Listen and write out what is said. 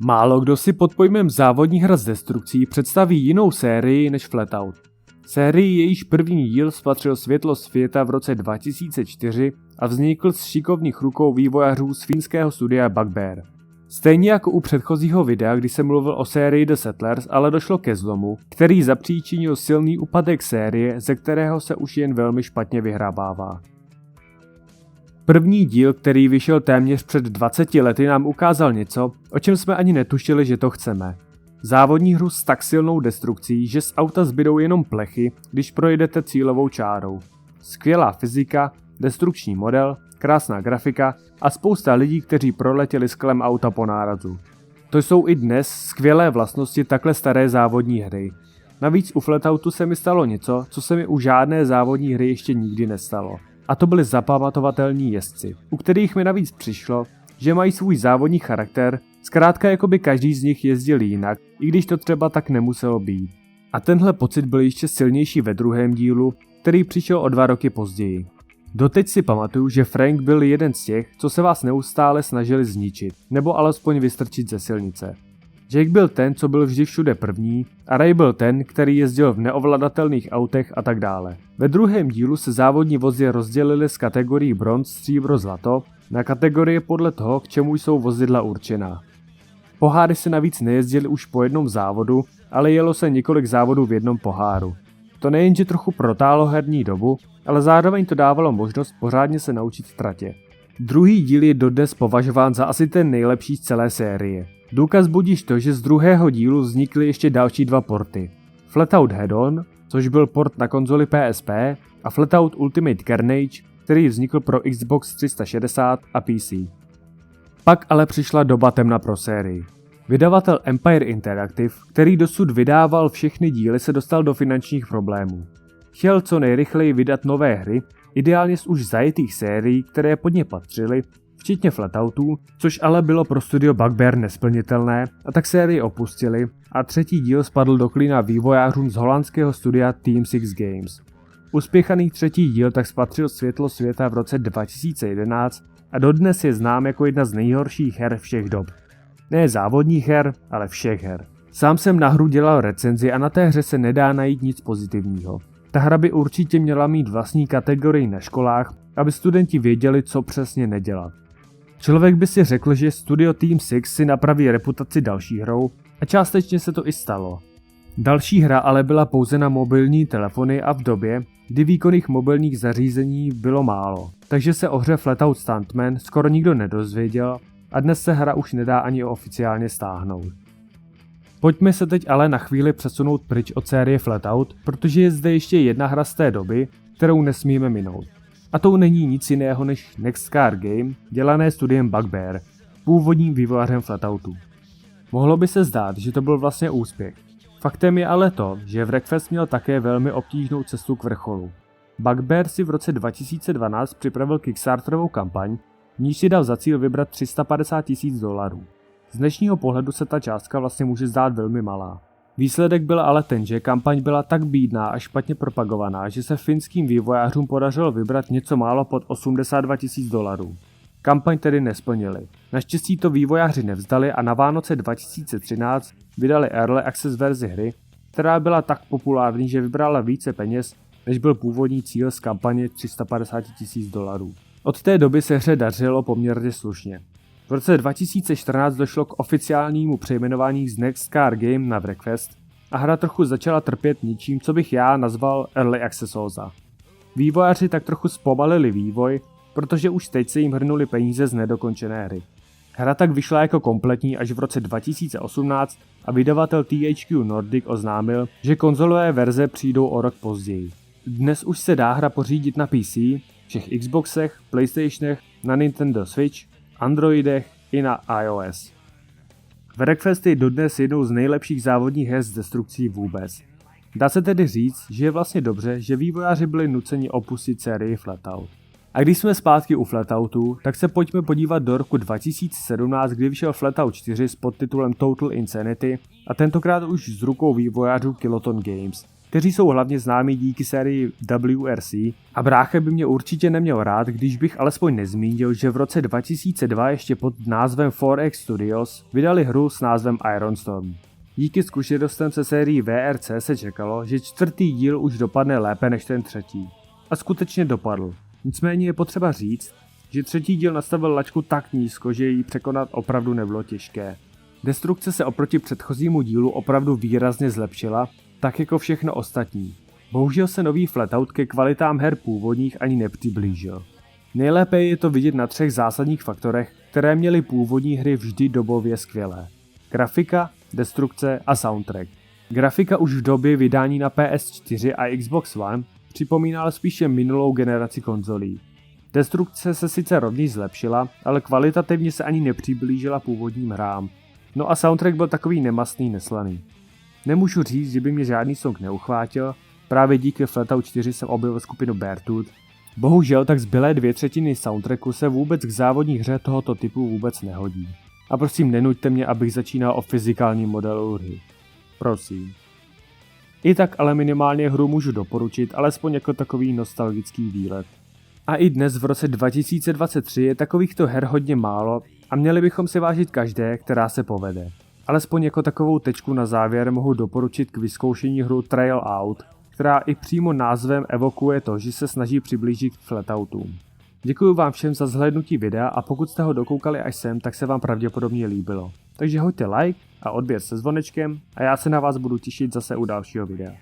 Málo kdo si pod pojmem závodní hra s destrukcí představí jinou sérii než Flatout. Sérii, jejíž první díl spatřil světlo světa v roce 2004 a vznikl z šikovných rukou vývojářů z finského studia Bugbear. Stejně jako u předchozího videa, kdy se mluvil o sérii The Settlers, ale došlo ke zlomu, který zapříčinil silný úpadek série, ze kterého se už jen velmi špatně vyhrabává. První díl, který vyšel téměř před 20 lety, nám ukázal něco, o čem jsme ani netušili, že to chceme. Závodní hru s tak silnou destrukcí, že z auta zbydou jenom plechy, když projedete cílovou čárou. Skvělá fyzika, destrukční model, krásná grafika a spousta lidí, kteří proletěli sklem auta po nárazu. To jsou i dnes skvělé vlastnosti takhle staré závodní hry. Navíc u Flatoutu se mi stalo něco, co se mi u žádné závodní hry ještě nikdy nestalo. A to byli zapamatovatelní jezdci, u kterých mi navíc přišlo, že mají svůj závodní charakter, zkrátka jako by každý z nich jezdil jinak, i když to třeba tak nemuselo být. A tenhle pocit byl ještě silnější ve druhém dílu, který přišel o 2 roky později. Doteď si pamatuju, že Frank byl jeden z těch, co se vás neustále snažili zničit, nebo alespoň vystrčit ze silnice. Jake byl ten, co byl vždy všude první, a Ray byl ten, který jezdil v neovladatelných autech a tak dále. Ve druhém dílu se závodní vozy rozdělily z kategorií bronz, stříbro, zlato na kategorie podle toho, k čemu jsou vozidla určená. Poháry se navíc nejezdily už po jednom závodu, ale jelo se několik závodů v jednom poháru. To nejenže trochu protáhlo herní dobu, ale zároveň to dávalo možnost pořádně se naučit v tratě. Druhý díl je dodnes považován za asi ten nejlepší z celé série. Důkaz budíš to, že z druhého dílu vznikly ještě další 2 porty. Flatout Head-On, což byl port na konzoli PSP, a Flatout Ultimate Carnage, který vznikl pro Xbox 360 a PC. Pak ale přišla doba temna pro sérii. Vydavatel Empire Interactive, který dosud vydával všechny díly, se dostal do finančních problémů. Chtěl co nejrychleji vydat nové hry, ideálně z už zajetých sérií, které pod ně patřily, včetně Flatoutů, což ale bylo pro studio Bugbear nesplnitelné, a tak sérii opustili a třetí díl spadl do klína vývojářům z holandského studia Team 6 Games. Uspěchaný třetí díl tak spatřil světlo světa v roce 2011 a dodnes je znám jako jedna z nejhorších her všech dob. Ne závodních her, ale všech her. Sám jsem na hru dělal recenzi a na té hře se nedá najít nic pozitivního. Ta hra by určitě měla mít vlastní kategorii na školách, aby studenti věděli, co přesně nedělat. Člověk by si řekl, že studio Team 6 si napraví reputaci další hrou a částečně se to i stalo. Další hra ale byla pouze na mobilní telefony a v době, kdy výkonných mobilních zařízení bylo málo, takže se o hře Flatout Stuntman skoro nikdo nedozvěděl a dnes se hra už nedá ani oficiálně stáhnout. Pojďme se teď ale na chvíli přesunout pryč od série Flatout, protože je zde ještě jedna hra z té doby, kterou nesmíme minout. A tou není nic jiného než Next Car Game, dělané studiem Bugbear, původním vývojářem Flatoutu. Mohlo by se zdát, že to byl vlastně úspěch. Faktem je ale to, že Wreckfest měl také velmi obtížnou cestu k vrcholu. Bugbear si v roce 2012 připravil Kickstarterovou kampaň, v níž si dal za cíl vybrat $350,000. Z dnešního pohledu se ta částka vlastně může zdát velmi malá. Výsledek byl ale ten, že kampaň byla tak bídná a špatně propagovaná, že se finským vývojářům podařilo vybrat něco málo pod $82,000. Kampaň tedy nesplnili. Naštěstí to vývojáři nevzdali a na Vánoce 2013 vydali Early Access verzi hry, která byla tak populární, že vybrala více peněz, než byl původní cíl z kampaně $350,000. Od té doby se hře dařilo poměrně slušně. V roce 2014 došlo k oficiálnímu přejmenování z Next Car Game na Wreckfest a hra trochu začala trpět něčím, co bych já nazval Early Accessóza. Vývojáři tak trochu zpomalili vývoj, protože už teď se jim hrnuli peníze z nedokončené hry. Hra tak vyšla jako kompletní až v roce 2018 a vydavatel THQ Nordic oznámil, že konzolové verze přijdou o rok později. Dnes už se dá hra pořídit na PC, všech Xboxech, PlayStationech, na Nintendo Switch, Androidech i na iOS. Wreckfest je dodnes jednou z nejlepších závodních her s destrukcí vůbec. Dá se tedy říct, že je vlastně dobře, že vývojáři byli nuceni opustit sérii Flatout. A když jsme zpátky u Flatoutu, tak se pojďme podívat do roku 2017, kdy vyšel Flatout 4 s podtitulem Total Insanity a tentokrát už s rukou vývojářů Kiloton Games. kteří jsou hlavně známí díky sérii WRC, a brácha by mě určitě neměl rád, když bych alespoň nezmínil, že v roce 2002 ještě pod názvem 4X Studios vydali hru s názvem Iron Storm. Díky zkušenostem se sérií VRC se čekalo, že čtvrtý díl už dopadne lépe než ten třetí. A skutečně dopadl. Nicméně je potřeba říct, že třetí díl nastavil laťku tak nízko, že ji překonat opravdu nebylo těžké. Destrukce se oproti předchozímu dílu opravdu výrazně zlepšila, tak jako všechno ostatní. Bohužel se nový Flatout ke kvalitám her původních ani nepřiblížil. Nejlépe je to vidět na 3 zásadních faktorech, které měly původní hry vždy dobově skvělé. Grafika, destrukce a soundtrack. Grafika už v době vydání na PS4 a Xbox One připomínala spíše minulou generaci konzolí. Destrukce se sice rovněž zlepšila, ale kvalitativně se ani nepřiblížila původním hrám. No a soundtrack byl takový nemastný, neslaný. Nemůžu říct, že by mě žádný song neuchvátil, právě díky Flatout 4 jsem objevil skupinu Beartooth. Bohužel tak zbylé 2/3 soundtracku se vůbec k závodní hře tohoto typu vůbec nehodí. A prosím nenuďte mě, abych začínal o fyzikálním modelu hry. Prosím. I tak ale minimálně hru můžu doporučit, alespoň jako takový nostalgický výlet. A i dnes v roce 2023 je takovýchto her hodně málo a měli bychom si vážit každé, která se povede. Alespoň jako takovou tečku na závěr mohu doporučit k vyzkoušení hru Trail Out, která i přímo názvem evokuje to, že se snaží přiblížit k Flatoutům. Děkuji vám všem za zhlédnutí videa a pokud jste ho dokoukali až sem, tak se vám pravděpodobně líbilo. Takže hoďte like a odběr se zvonečkem a já se na vás budu těšit zase u dalšího videa.